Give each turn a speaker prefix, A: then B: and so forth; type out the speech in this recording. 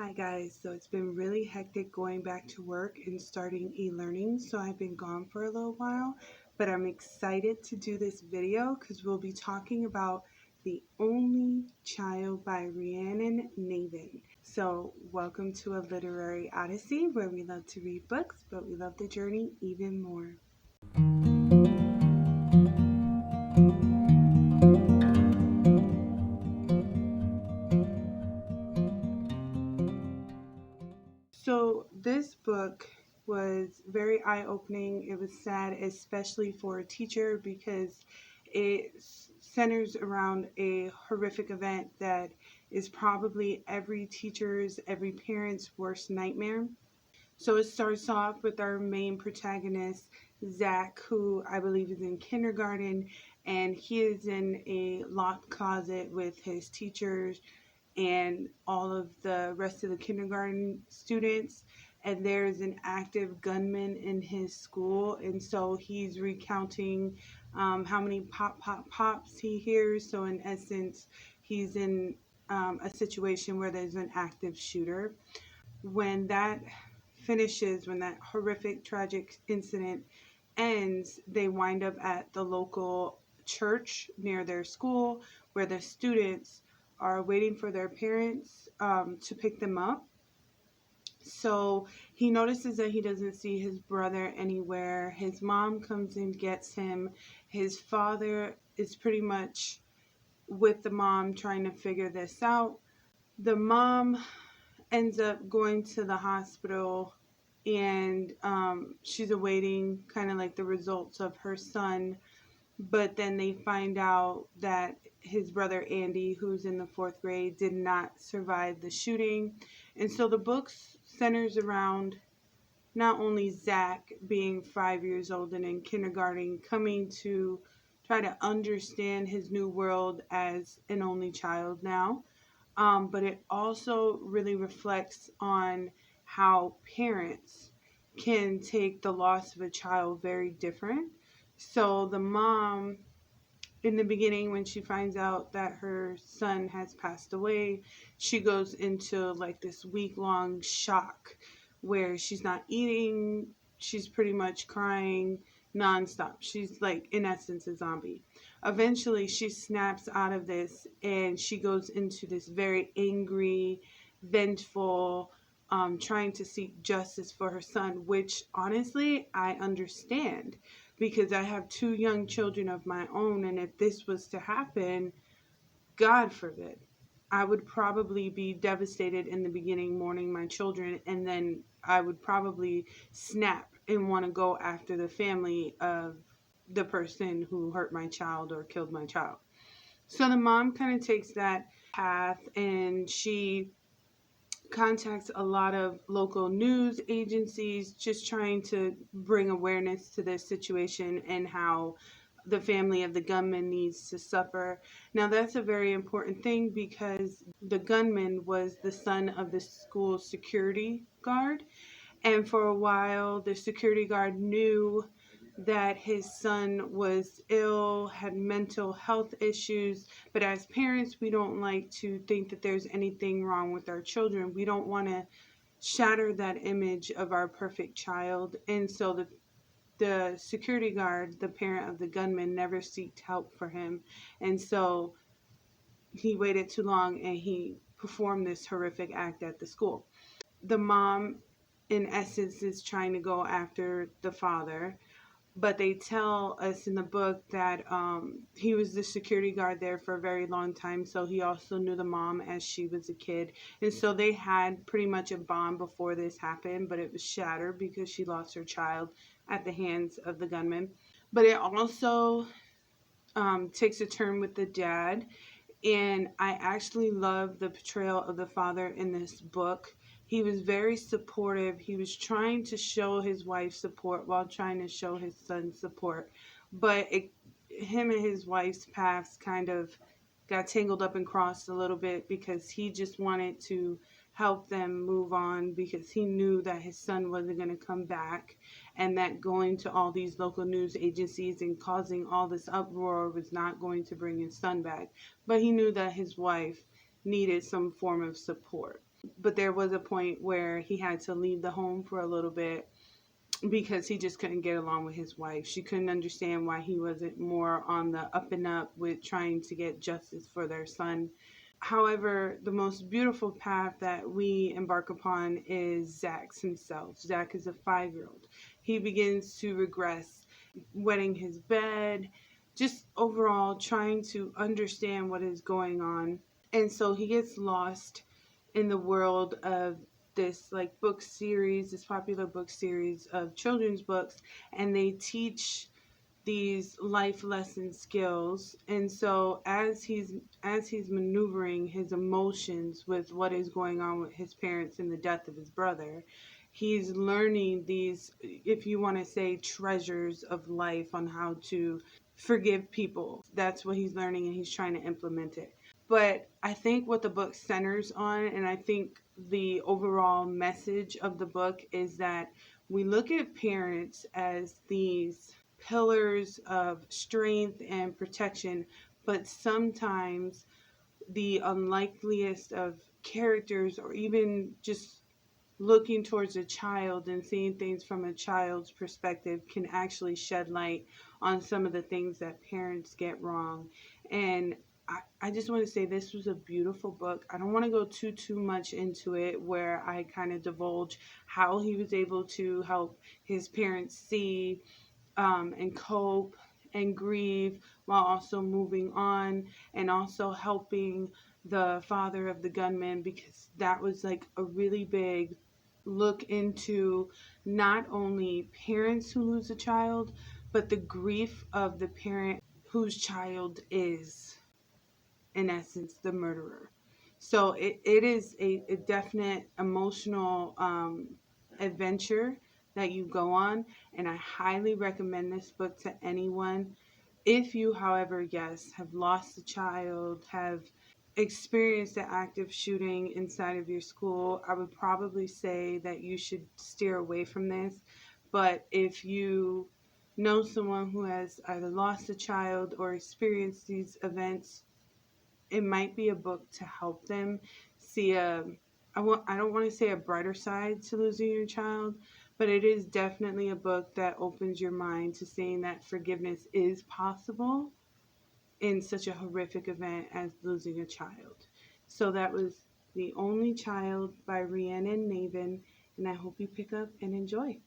A: Hi guys, so it's been really hectic going back to work and starting e-learning, so I've been gone for a little while, but I'm excited to do this video because we'll be talking about The Only Child by Rhiannon Navin. So welcome to a literary odyssey where we love to read books, but we love the journey even more. So this book was very eye-opening. It was sad, especially for a teacher, because it centers around a horrific event that is probably every teacher's, every parent's worst nightmare. So it starts off with our main protagonist, Zach, who I believe is in kindergarten, and he is in a locked closet with his teachers and all of the rest of the kindergarten students, and there's an active gunman in his school, and so he's recounting how many pops he hears. So in essence, he's in a situation where there's an active shooter. When that finishes, when that horrific tragic incident ends, they wind up at the local church near their school where the students are waiting for their parents to pick them up. So he notices that he doesn't see his brother anywhere. His mom comes and gets him. His father is pretty much with the mom trying to figure this out. The mom ends up going to the hospital, and she's awaiting kind of like the results of her son. But then they find out that his brother Andy, who's in the fourth grade, did not survive the shooting. And so the book centers around not only Zach being 5 years old and in kindergarten, coming to try to understand his new world as an only child now, but it also really reflects on how parents can take the loss of a child very different. So the mom, in the beginning, when she finds out that her son has passed away, she goes into like this week-long shock where she's not eating, she's pretty much crying nonstop. She's like, in essence, a zombie. Eventually, she snaps out of this and she goes into this very angry, vengeful, trying to seek justice for her son, which honestly, I understand because I have two young children of my own, and if this was to happen, God forbid, I would probably be devastated in the beginning, mourning my children, and then I would probably snap and want to go after the family of the person who hurt my child or killed my child. So the mom kind of takes that path, and she contacts a lot of local news agencies just trying to bring awareness to this situation and how the family of the gunman needs to suffer. Now that's a very important thing because the gunman was the son of the school security guard, and for a while the security guard knew that his son was ill, had mental health issues, but as parents, we don't like to think that there's anything wrong with our children. We don't want to shatter that image of our perfect child. And so the security guard, the parent of the gunman, never sought help for him. And so he waited too long and he performed this horrific act at the school. The mom, in essence, is trying to go after the father, but they tell us in the book that he was the security guard there for a very long time, so he also knew the mom as she was a kid, and so they had pretty much a bond before this happened, but it was shattered because she lost her child at the hands of the gunman. But it also takes a turn with the dad, and I actually love the portrayal of the father in this book. He was very supportive. He was trying to show his wife support while trying to show his son support. But him and his wife's paths kind of got tangled up and crossed a little bit because he just wanted to help them move on because he knew that his son wasn't going to come back, and that going to all these local news agencies and causing all this uproar was not going to bring his son back. But he knew that his wife needed some form of support. But there was a point where he had to leave the home for a little bit because he just couldn't get along with his wife. She couldn't understand why he wasn't more on the up and up with trying to get justice for their son. However, the most beautiful path that we embark upon is Zach's himself. Zach is a 5-year-old. He begins to regress, wetting his bed, just overall trying to understand what is going on. And so he gets lost in the world of this like book series, this popular book series of children's books, and they teach these life lesson skills. And so as he's maneuvering his emotions with what is going on with his parents and the death of his brother, he's learning these, if you want to say, treasures of life on how to forgive people. That's what he's learning, and he's trying to implement it. But I think what the book centers on, and I think the overall message of the book, is that we look at parents as these pillars of strength and protection, but sometimes the unlikeliest of characters, or even just looking towards a child and seeing things from a child's perspective, can actually shed light on some of the things that parents get wrong. And I just want to say this was a beautiful book. I don't want to go too much into it where I kind of divulge how he was able to help his parents see and cope and grieve while also moving on, and also helping the father of the gunman, because that was like a really big look into not only parents who lose a child, but the grief of the parent whose child is, in essence, the murderer. So it is a definite emotional adventure that you go on, and I highly recommend this book to anyone. If you, however, yes, have lost a child, have experienced an active shooting inside of your school, I would probably say that you should steer away from this. But if you know someone who has either lost a child or experienced these events, it might be a book to help them see I don't want to say a brighter side to losing your child, but it is definitely a book that opens your mind to seeing that forgiveness is possible in such a horrific event as losing a child. So that was The Only Child by Rhiannon Navin, and I hope you pick up and enjoy.